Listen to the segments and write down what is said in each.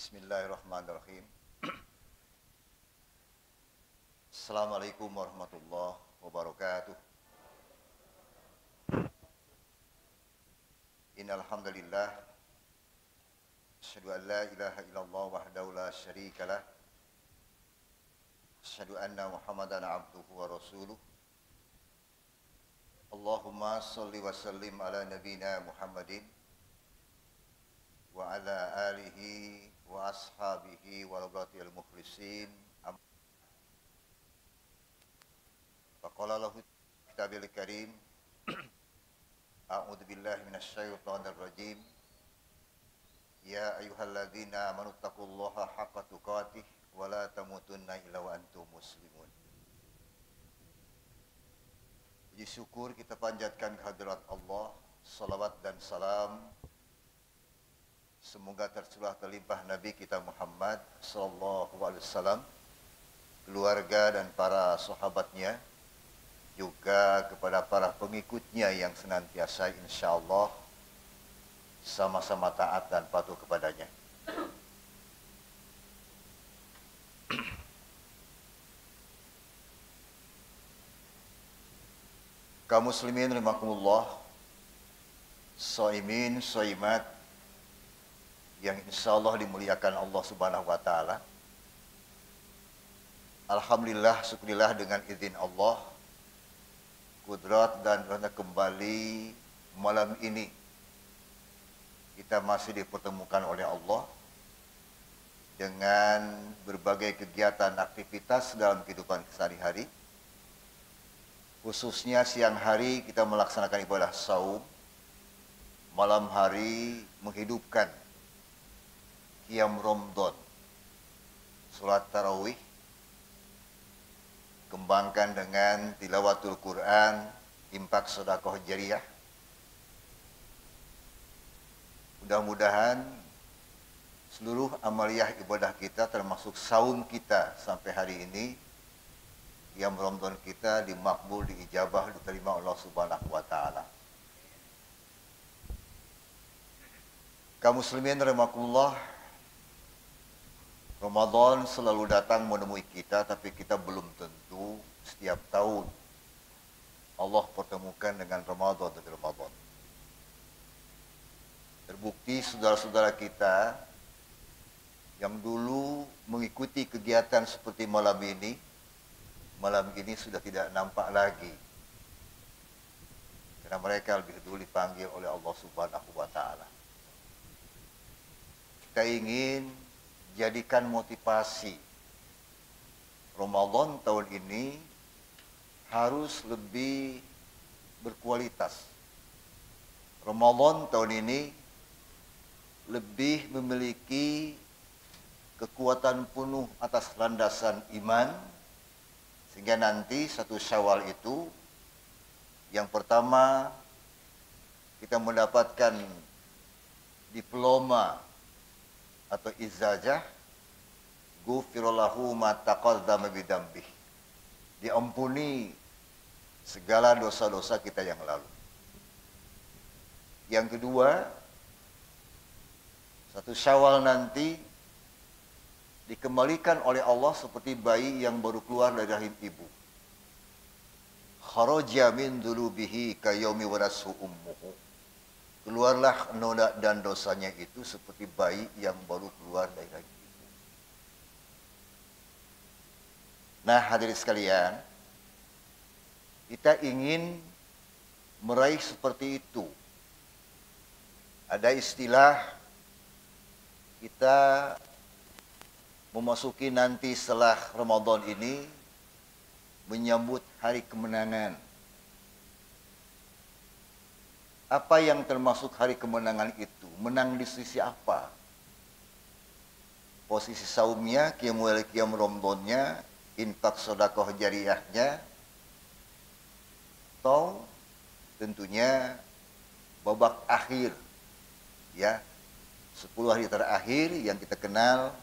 Bismillahirrahmanirrahim. Assalamualaikum warahmatullahi wabarakatuh. Innal hamdalillah asyhadu an la ilaha illallah wahdahu la syarikalah. Asyhadu anna Muhammadan abduhu wa rasuluh. Allahumma shalli wa sallim ala nabiyyina Muhammadin wa ala alihi wa ashabihi wa rabatil mukhlisin. Faqala lahu kitabil karim. A'udzu billahi minasyaitonir rajim. Ya ayyuhalladzina amanu taqullaha haqqa tuqatih wa la tamutunna illa wa antum muslimun. Puji syukur kita panjatkan kehadirat Allah. Salawat dan salam semoga tercurah terlimpah Nabi kita Muhammad sallallahu alaihi wasallam, keluarga dan para sahabatnya, juga kepada para pengikutnya yang senantiasa insyaallah sama-sama taat dan patuh kepadanya. Kaum muslimin rahimakumullah, shaimin shaimat yang insyaallah dimuliakan Allah Subhanahu wa taala. Alhamdulillah, syukurillah dengan izin Allah, kudrat dan rahmat kembali malam ini kita masih dipertemukan oleh Allah dengan berbagai kegiatan aktivitas dalam kehidupan sehari-hari. Khususnya siang hari kita melaksanakan ibadah saum, malam hari menghidupkan qiyam Ramadan, salat tarawih, kembangkan dengan tilawatul Quran, infak sedekah jariyah. Mudah-mudahan seluruh amaliyah ibadah kita termasuk saum kita sampai hari ini, qiyam Ramadan kita dimakbul, diijabah, diterima Allah Subhanahu wa taala. Kaum muslimin rahimakumullah, Ramadan selalu datang menemui kita, tapi kita belum tentu setiap tahun Allah pertemukan dengan Ramadan demi Ramadan. Terbukti saudara-saudara kita yang dulu mengikuti kegiatan seperti malam ini sudah tidak nampak lagi. Karena mereka lebih dulu dipanggil oleh Allah Subhanahu wa taala. Kita ingin jadikan motivasi Ramadan tahun ini harus lebih berkualitas. Ramadan tahun ini lebih memiliki kekuatan penuh atas landasan iman, sehingga nanti 1 Syawal itu yang pertama kita mendapatkan diploma atau izajah, ghufirallahu ma taqaddama bidambih, diampuni segala dosa-dosa kita yang lalu. Yang kedua, 1 Syawal nanti dikembalikan oleh Allah seperti bayi yang baru keluar dari rahim ibu. Kharaja min dzunubihi kayaumi warasu ummuhu. Keluarlah noda dan dosanya itu seperti bayi yang baru keluar dari rahim ibu. Nah, hadirin sekalian, kita ingin meraih seperti itu. Ada istilah kita memasuki nanti setelah Ramadan ini menyambut hari kemenangan. Apa yang termasuk hari kemenangan itu? Menang di sisi apa? Posisi saumnya, qiyam Ramadannya, infak sedekah jariyahnya, atau tentunya babak akhir, ya, 10 hari terakhir yang kita kenal.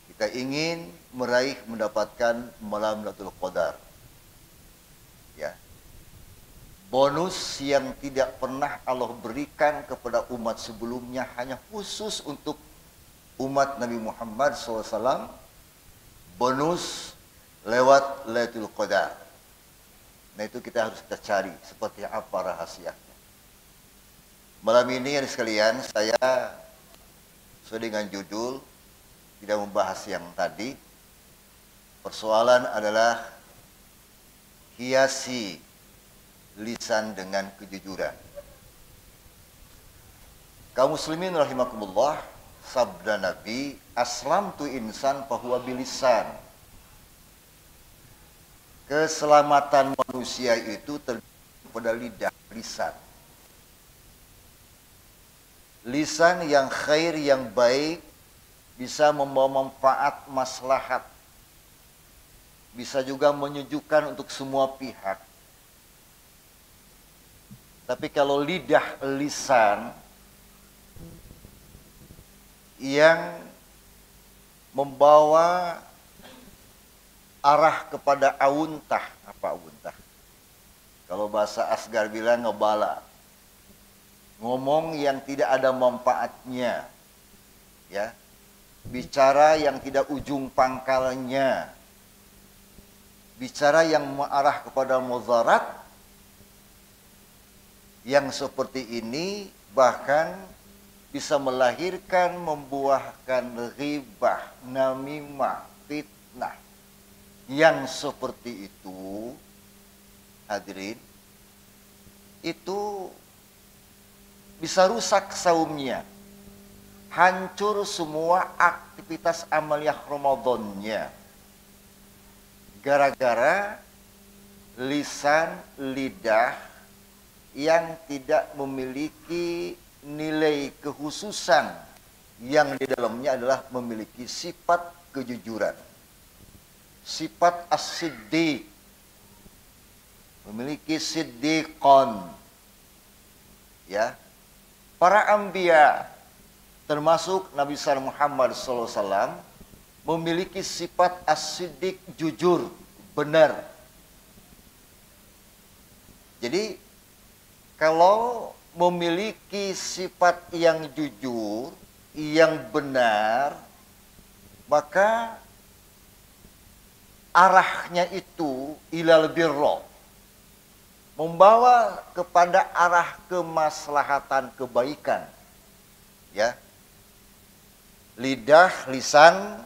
Kita ingin meraih mendapatkan malam Lailatul Qadar. Ya. Bonus yang tidak pernah Allah berikan kepada umat sebelumnya, hanya khusus untuk umat Nabi Muhammad SAW bonus lewat Lailatul Qadar. Nah itu kita harus kita cari seperti apa rahasianya. Malam ini yang sekalian, saya sesuai dengan judul tidak membahas yang tadi. Persoalan adalah hiasi lisan dengan kejujuran. Kaum muslimin rahimakumullah, sabda Nabi, aslamtu insan fahuwa bilisan. Keselamatan manusia itu tergantung pada lidah, lisan. Lisan yang khair, yang baik, bisa membawa manfaat, maslahat. Bisa juga menyejukkan untuk semua pihak. Tapi kalau lidah, lisan yang membawa arah kepada awuntah. Apa awuntah? Kalau bahasa Asgar bilang ngebala. Ngomong yang tidak ada manfaatnya. Ya. Bicara yang tidak ujung pangkalnya. Bicara yang mengarah kepada mudarat. Yang seperti ini bahkan bisa melahirkan, membuahkan ghibah, namimah, fitnah. Yang seperti itu, hadirin, itu bisa rusak saumnya. Hancur semua aktivitas amaliyah Ramadannya. Gara-gara lisan, lidah yang tidak memiliki nilai kekhususan yang di dalamnya adalah memiliki sifat kejujuran. Sifat as-siddiq. Memiliki siddiqon. Ya. Para anbiya termasuk Nabi Muhammad SAW memiliki sifat as-siddiq, jujur, benar. Jadi kalau memiliki sifat yang jujur, yang benar, maka arahnya itu ilal birra, membawa kepada arah kemaslahatan, kebaikan. Ya. Lidah, lisan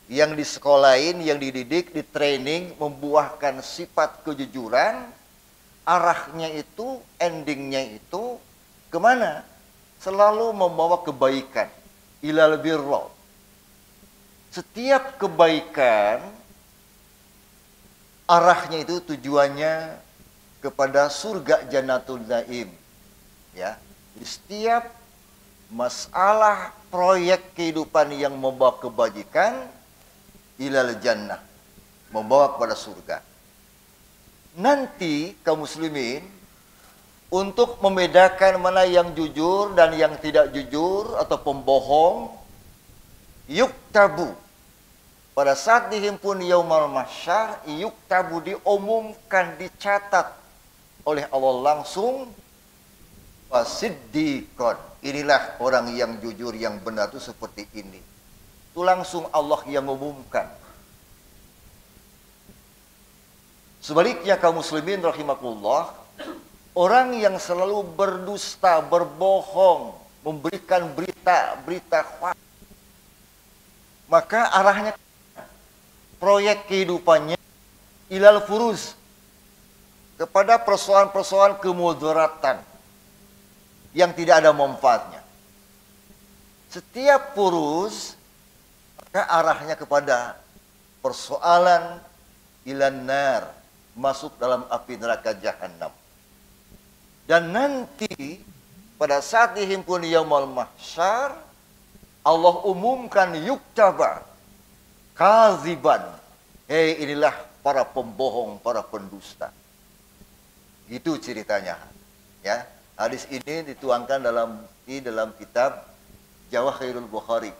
yang disekolahin, yang dididik, ditraining, membuahkan sifat kejujuran. Arahnya itu, endingnya itu kemana? Selalu membawa kebaikan. Ilal birra. Setiap kebaikan, arahnya itu tujuannya kepada surga Jannatul Naim. Ya. Setiap masalah proyek kehidupan yang membawa kebajikan, ilal jannah. Membawa kepada surga. Nanti kaum muslimin untuk membedakan mana yang jujur dan yang tidak jujur atau pembohong, yuktabu. Pada saat dihimpun yaumal mahsyar, yuktabu, diumumkan, dicatat oleh Allah langsung, wasiddiqon. Inilah orang yang jujur, yang benar itu seperti ini. Itu langsung Allah yang mengumumkan. Sebaliknya kaum muslimin rahimakumullah, orang yang selalu berdusta, berbohong, memberikan berita hoax, maka arahnya proyek kehidupannya ilal furuz, kepada persoalan-persoalan kemudaratan yang tidak ada manfaatnya. Setiap furuz maka arahnya kepada persoalan ilan nar, masuk dalam api neraka jahanam. Dan nanti pada saat dihimpun yaumul mahsyar, Allah umumkan yuktaba kaziban. Hei, inilah para pembohong, para pendusta. Gitu ceritanya. Ya, hadis ini dituangkan di dalam kitab Jawahirul Bukhari.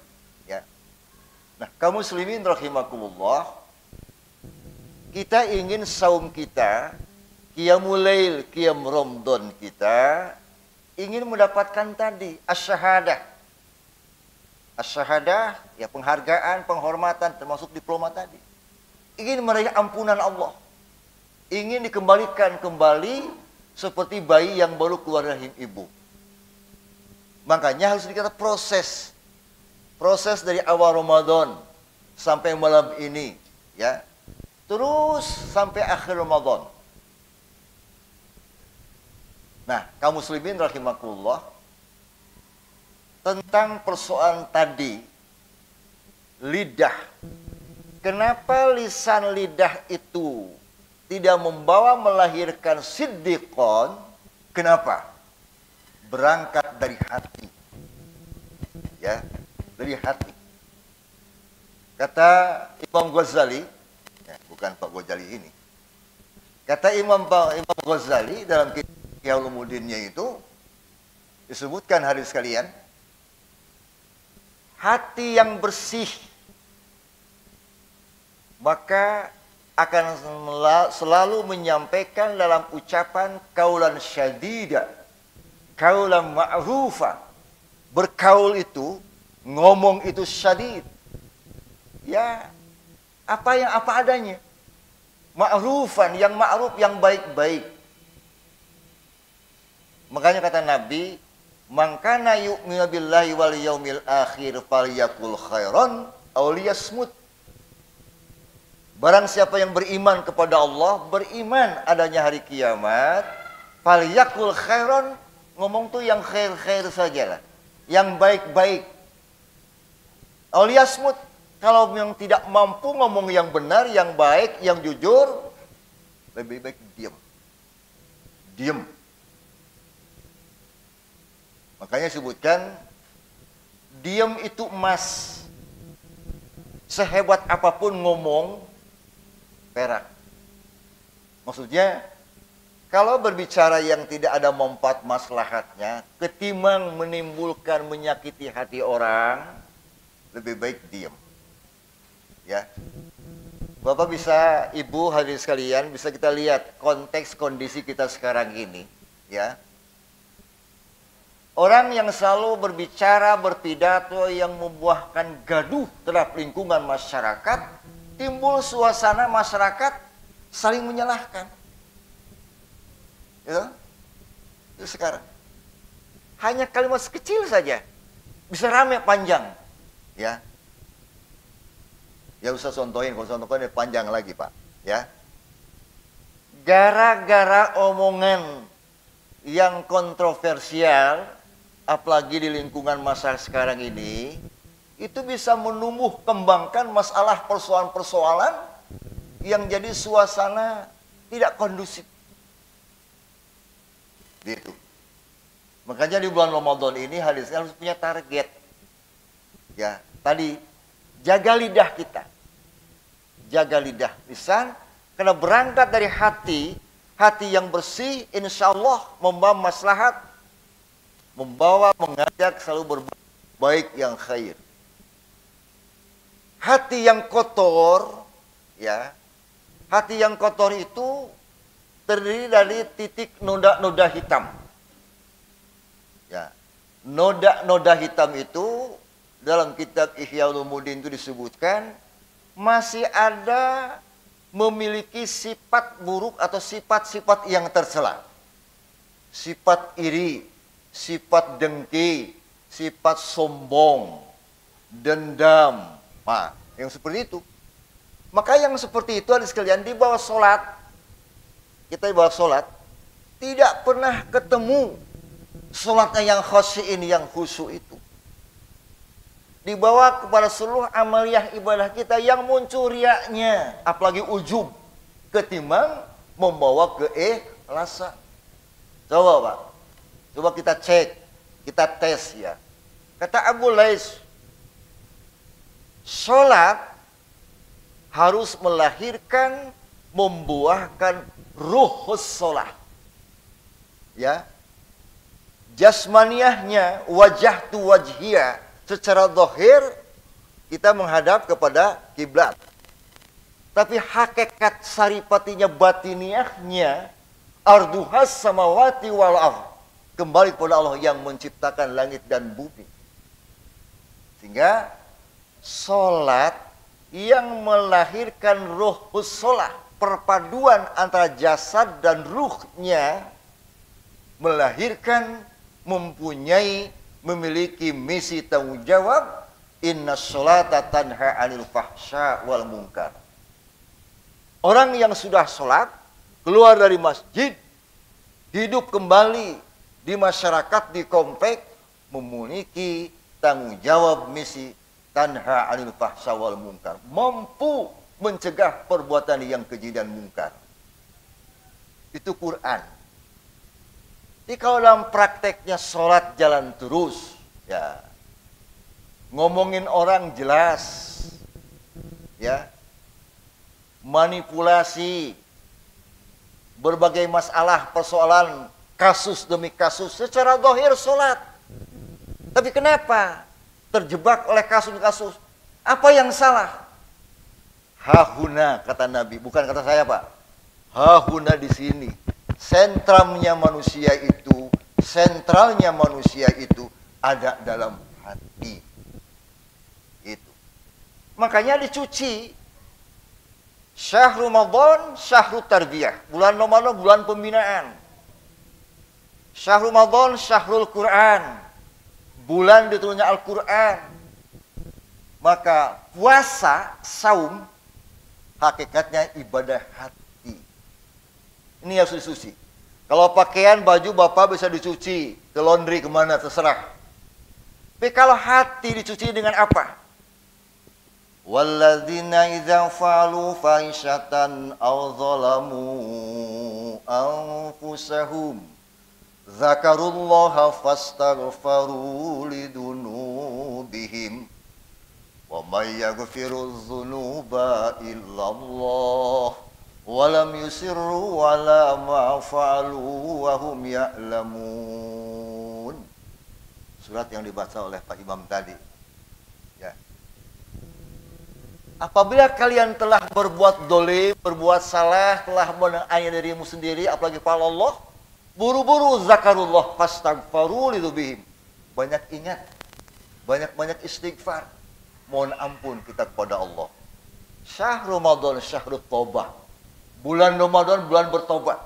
Ya. Nah, kaum muslimin rahimakumullah, kita ingin saum kita, qiyamul lail, qiyam Ramadan kita, ingin mendapatkan tadi, asyahadah. Asyahadah, ya penghargaan, penghormatan, termasuk diploma tadi. Ingin meraih ampunan Allah. Ingin dikembalikan kembali seperti bayi yang baru keluar dari rahim ibu. Makanya harus dikata proses. Proses dari awal Ramadan sampai malam ini, ya. Terus sampai akhir Ramadan. Nah, kaum muslimin rahimakumullah, tentang persoalan tadi, lidah. Kenapa lisan lidah itu tidak membawa melahirkan siddiqon? Kenapa? Berangkat dari hati. Ya, dari hati. Kata Imam Ghazali, ya, bukan Pak Ghazali ini. Kata Imam Ghazali dalam kitab Ihya Ulumuddinnya itu disebutkan hadis sekalian, hati yang bersih maka akan selalu menyampaikan dalam ucapan kaulan syadida, kaulan ma'rufa. Berkaul itu, ngomong itu syadid. Ya, apa adanya. Ma'rufan, yang ma'ruf, yang baik-baik. Makanya kata Nabi, man kana yu'minu billahi wal yaumil akhir falyakul khairan aw liyasmut. Barang siapa yang beriman kepada Allah, beriman adanya hari kiamat, falyakul khairan, ngomong tuh yang khair-khair sajalah, yang baik-baik. Aw liyasmut, kalau yang tidak mampu ngomong yang benar, yang baik, yang jujur, lebih baik diam. Diam. Makanya sebutkan, diam itu emas. Sehebat apapun ngomong, perak. Maksudnya, kalau berbicara yang tidak ada manfaat maslahatnya, ketimbang menimbulkan menyakiti hati orang, lebih baik diam. Ya. Bapak bisa, Ibu hadirin sekalian, bisa kita lihat konteks kondisi kita sekarang ini, ya. Orang yang selalu berbicara, berpidato yang membuahkan gaduh terhadap lingkungan masyarakat, timbul suasana masyarakat saling menyalahkan. Ya, itu sekarang. Hanya kalimat sekecil saja bisa rame panjang, ya. Ya usah contohin, kalau contohin panjang lagi Pak, ya. Gara-gara omongan yang kontroversial, apalagi di lingkungan masa sekarang ini, itu bisa menumbuh kembangkan masalah persoalan-persoalan yang jadi suasana tidak kondusif. Gitu. Makanya di bulan Ramadan ini harus punya target. Ya, tadi jaga lidah kita. Jaga lidah lisan, karena berangkat dari hati, hati yang bersih insya Allah membawa maslahat, mengajak selalu berbaik yang khair. Hati yang kotor, ya, hati yang kotor itu terdiri dari titik noda-noda hitam. Ya, noda-noda hitam itu dalam kitab Ihya Ulumuddin itu disebutkan masih ada memiliki sifat buruk atau sifat-sifat yang tercela. Sifat iri, sifat dengki, sifat sombong, dendam. Nah, yang seperti itu. Maka yang seperti itu ada sekalian di bawah sholat. Kita di bawah sholat tidak pernah ketemu sholatnya yang khasyi'in, yang khusyuk itu. Dibawa kepada seluruh amaliyah ibadah kita yang muncul riaknya, apalagi ujub, ketimbang membawa keikhlasan. Coba Pak, coba kita cek, kita tes ya. Kata Abu Lais, sholat harus melahirkan, membuahkan ruhus sholat. Ya, jasmaniahnya, wajah tu wajhiyah, secara zahir kita menghadap kepada kiblat. Tapi hakikat saripatinya, batiniahnya, arduhas samawati wal ardh, kembali kepada Allah yang menciptakan langit dan bumi. Sehingga sholat yang melahirkan ruhus sholat, perpaduan antara jasad dan ruhnya, melahirkan, memiliki misi tanggung jawab. Inna sholata tanha 'anil fahsya wal munkar. Orang yang sudah sholat, keluar dari masjid, hidup kembali di masyarakat, di komplek, memiliki tanggung jawab misi tanha 'anil fahsya wal munkar, mampu mencegah perbuatan yang keji dan munkar. Itu Quran. Jadi kalau dalam prakteknya sholat jalan terus, ya ngomongin orang jelas, ya manipulasi berbagai masalah, persoalan, kasus demi kasus secara zahir sholat. Tapi kenapa terjebak oleh kasus-kasus? Apa yang salah? Hahuna, kata Nabi, bukan kata saya, Pak. Hahuna di sini. Sentralnya manusia itu ada dalam hati. Itu. Makanya dicuci. Syahrul Ramadan, syahrul tarbiyah. Bulan Ramadan, bulan pembinaan. Syahrul Ramadan, syahrul Quran. Bulan diturunnya Al-Quran. Maka puasa, saum, hakikatnya ibadah hati. Ini harus dicuci. Kalau pakaian, baju Bapak bisa dicuci. Ke laundry kemana, terserah. Tapi kalau hati dicuci dengan apa? Walladzina idza fa'alu fahishatan aw zalamu anfusahum dzakarullaha fastaghfaru lidunubihim wa may yaghfiru dzunuba illallah wa lam yusirru ala ma fa'alu wa hum ya'lamun. Surat yang dibaca oleh Pak Imam tadi. Ya. Apabila kalian telah berbuat dolim, berbuat salah, telah menganiaya dirimu sendiri, apalagi kepada Allah, buru-buru zakarullah fastaghfaru lidubihim. Banyak ingat, banyak-banyak istighfar, mohon ampun kita kepada Allah. Syahrul Ramadan, syahrul taubah. Bulan Ramadan, bulan bertobat.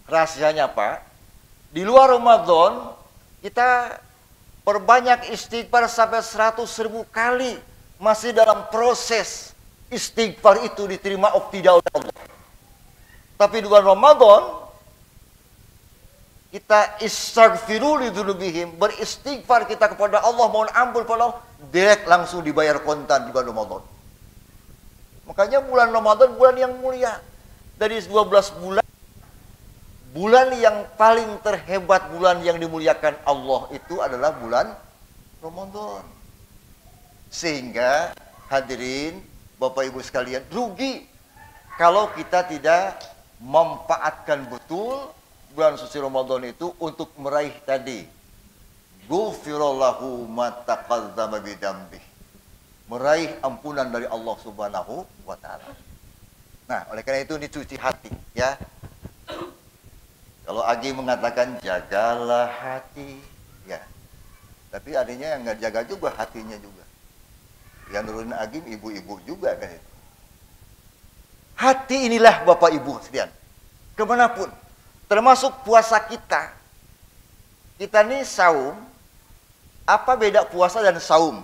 Rahasianya apa? Di luar Ramadan, kita perbanyak istighfar sampai 100.000 kali. Masih dalam proses istighfar itu diterima atau tidak oleh Allah. Tapi di bulan Ramadan, kita istaghfiru lidzunubihim, beristighfar kita kepada Allah, mohon ampun kepada Allah, direct langsung dibayar kontan di bulan Ramadan. Makanya bulan Ramadan bulan yang mulia. Dari 12 bulan, bulan yang paling terhebat, bulan yang dimuliakan Allah itu adalah bulan Ramadan. Sehingga hadirin, Bapak Ibu sekalian, rugi kalau kita tidak memanfaatkan betul bulan suci Ramadan itu untuk meraih tadi ghufirallahu ma taqaddama bidambih, meraih ampunan dari Allah Subhanahu wa taala. Nah, oleh karena itu dicuci hati, ya. Kalau Agi mengatakan jagalah hati, ya. Tapi adanya yang nggak jaga juga hatinya juga. Yang nurunin Agi ibu-ibu juga kan itu. Hati inilah Bapak Ibu sekalian. Kemanapun, termasuk puasa kita. Kita nih saum. Apa beda puasa dan saum?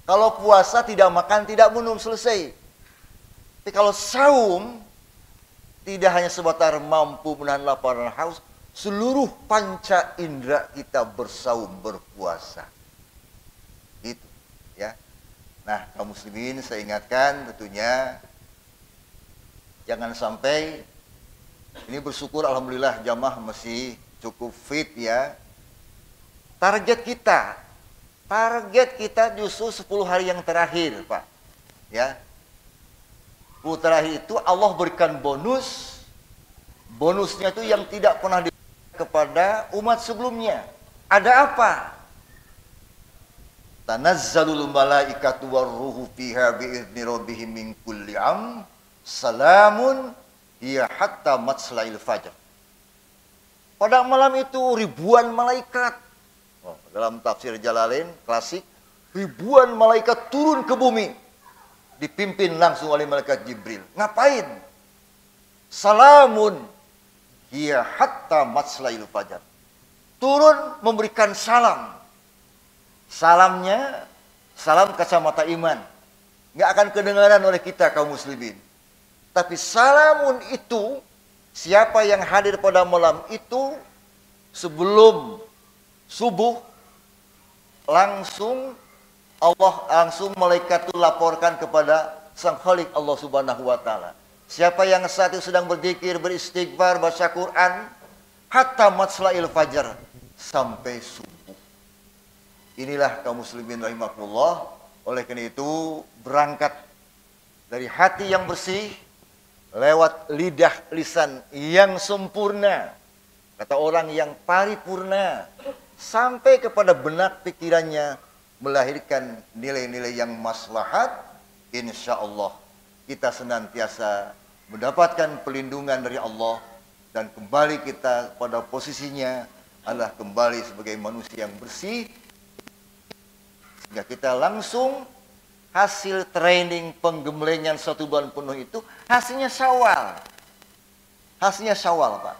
Kalau puasa tidak makan, tidak minum, selesai. Tapi kalau saum, tidak hanya sebatas mampu menahan lapar dan haus, seluruh panca indera kita bersaum, berpuasa. Itu, ya. Nah, kaum muslimin saya ingatkan tentunya jangan sampai, ini bersyukur alhamdulillah jamaah masih cukup fit, ya. Target kita justru 10 hari yang terakhir, Pak. Ya. 10 terakhir itu Allah berikan bonus. Bonusnya itu yang tidak pernah diberikan kepada umat sebelumnya. Ada apa? Tanazzalul malaikatu warruhu fiha bi'izni rabbihim min kulli am. Salamun hiya hatta matsla'il fajr. Pada malam itu ribuan malaikat. Dalam tafsir Jalalain klasik, ribuan malaikat turun ke bumi, dipimpin langsung oleh malaikat Jibril. Ngapain? Salamun hiya hatta matslail fajar. Turun memberikan salam. Salamnya, salam kacamata iman. Nggak akan kedengaran oleh kita kaum muslimin. Tapi salamun itu, siapa yang hadir pada malam itu, sebelum subuh, langsung malaikat itu laporkan kepada Sang Khalik Allah Subhanahu wa Ta'ala. Siapa yang saat itu sedang berzikir, beristighfar, baca Quran, hatta matslail fajar, sampai subuh. Inilah kaum muslimin rahimakumullah. Oleh karena itu, berangkat dari hati yang bersih, lewat lidah lisan yang sempurna, kata orang yang paripurna, sampai kepada benak pikirannya, melahirkan nilai-nilai yang maslahat. Insya Allah kita senantiasa mendapatkan perlindungan dari Allah, dan kembali kita pada posisinya adalah kembali sebagai manusia yang bersih, sehingga kita langsung hasil training penggemlengan 1 bulan penuh itu hasilnya Syawal. Hasilnya Syawal, Pak.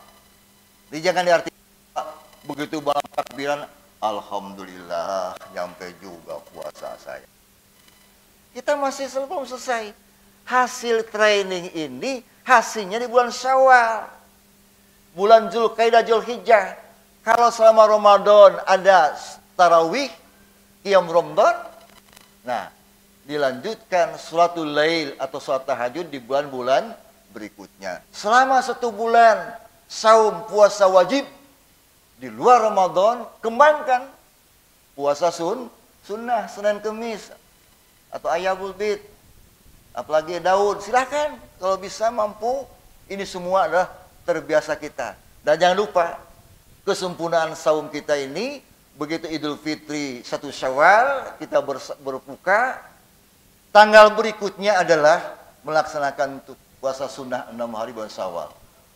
Jadi jangan diartikan Pak, begitu malam takbiran, alhamdulillah nyampe juga puasa saya. Kita masih belum selesai. Hasil training ini hasilnya di bulan Syawal. Bulan Zulkaidah, Zulhijjah. Kalau selama Ramadan ada tarawih, qiyam Ramadan, nah, dilanjutkan sholatul lail atau sholat tahajud di bulan-bulan berikutnya. Selama 1 bulan saum puasa wajib di luar Ramadan, kembangkan puasa sunnah Senin Kemis atau Ayyamul Bid, apalagi Daud, silahkan kalau bisa mampu. Ini semua adalah terbiasa kita. Dan jangan lupa kesempurnaan saum kita ini, begitu Idul Fitri 1 Syawal kita berbuka, tanggal berikutnya adalah melaksanakan puasa sunnah 6 hari bulan Syawal.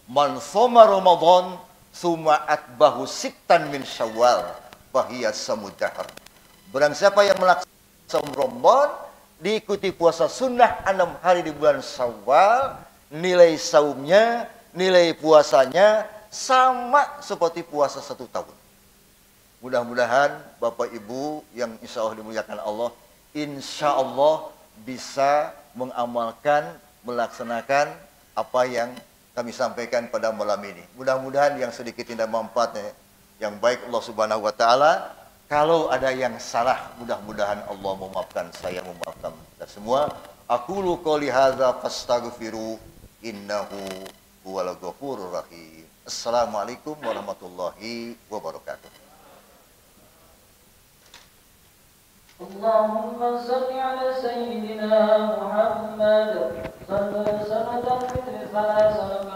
Man shoma Ramadan summa atbahu sittan min Syawal fahiya samudahar. Barang siapa yang melaksanakan saum Ramadan, diikuti puasa sunnah 6 hari di bulan Syawal, nilai saumnya, nilai puasanya sama seperti puasa 1 tahun. Mudah-mudahan Bapak Ibu yang insya Allah dimuliakan Allah, insya Allah bisa mengamalkan, melaksanakan apa yang kami sampaikan pada malam ini. Mudah-mudahan yang sedikit tidak manfaatnya, yang baik Allah Subhanahu wa Ta'ala. Kalau ada yang salah, mudah-mudahan Allah memaafkan saya, memaafkan kita semua. Aqulu qouli hadza fastaghfiru innahu huwal ghafurur rahim. Assalamualaikum warahmatullahi wabarakatuh. اللهم صل على سيدنا محمد صلى سنة الفطر فلا سلام